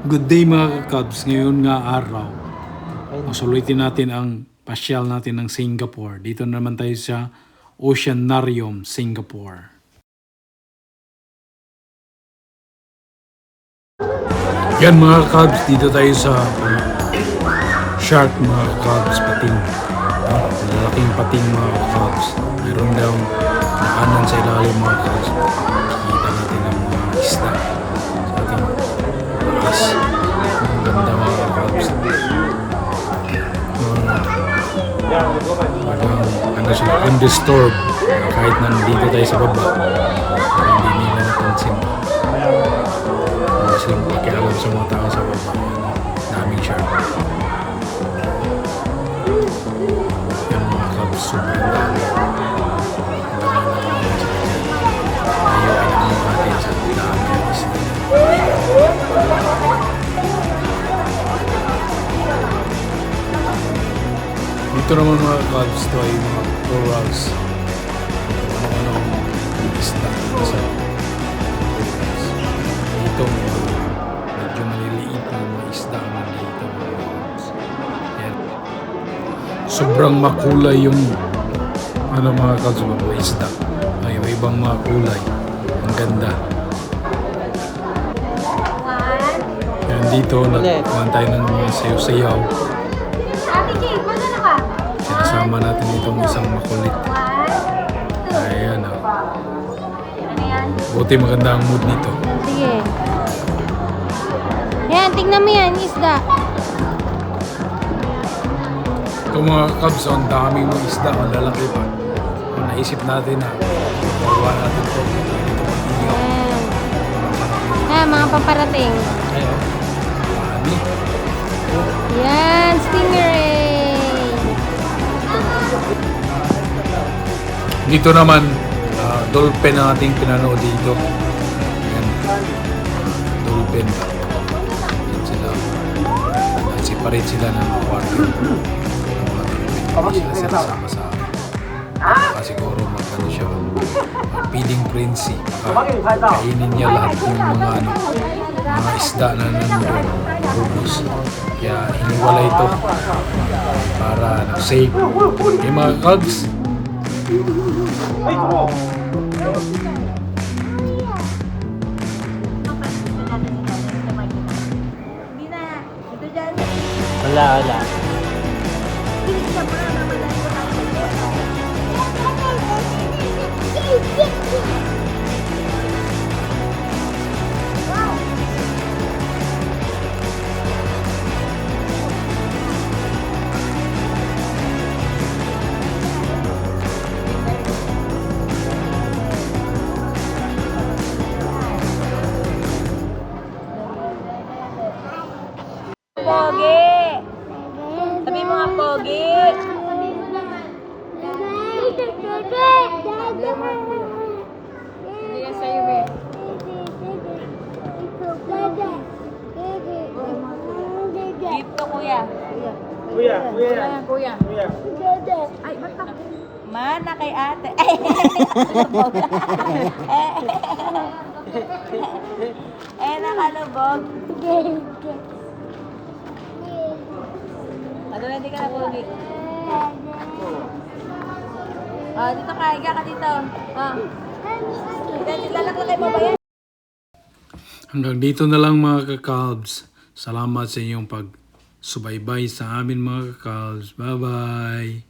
Good day mga kakabs. Ngayon nga araw, masulitin natin ang pasyal natin ng Singapore. Dito naman tayo sa Oceanarium, Singapore. Yan mga kakabs, dito tayo sa shark mga kakabs, pating. Malaking pating mga kakabs. Mayroon daw nakanan sa ilalim mga kakabs. Kita natin ang mga isda sa ating lakas. Ang ganda mga kakabs. Ano sila, undisturbed. Kahit nandito tayo sa baba, hindi nila napansin. Wala silang pakialam sa mga tao sa baba. Daming shark. Yan mga kakabs, sobrang dami. Ayaw ay naman natin sa dami ng isda. Dito naman mga kakabs, ito ay mga corals. Ano-anong isda sa corals. Dito medyo maliliit na mga isda ang nandito mga kakabs. Yan. Sobrang makulay yung mga kakabs, mga isda. May ibang mga kulay. Ang ganda. Yan dito, nagkuhan tayo ng mga sayaw-sayaw. Sinasama natin itong isang makulit. Ayan o. Buti maganda ang mood nito. Sige. Yan, tignan mo yan, isda. Ito mga kabs, ang daming mga isda, ang lalaki pa. Kung naisip natin na gawa natin ito. Yan. Yan, mga paparating. Ayan. Marami. Yan, stingray. Dito naman, dolphin ang ating pinanood dito. Ayan. Dolphin. Ayan sila. Separate sila ng aquarium. Hindi sila sama-sama. Baka siguro magkano siya. Feeding frenzy. Baka kainin niya lahat yung mga isda na nandun. Ubus. Kaya iniwala ito para safe. Okay mga kags. Ay, ko! Hindi na. Ito dyan. Wala. Pogi. Sabi mo nga, Pogi. Hindi yan sa'yo, eh. Gift to, kuya. Kuya. Kuya. Ay, basta. Mana kay ate. Nakalubog. Hindi ka na, Pogi. Dito ka, higa ka dito. Lalaki mo ba yan? Hanggang dito na lang mga kakabs. Salamat sa inyong pagsubaybay sa amin mga kakabs. Bye-bye!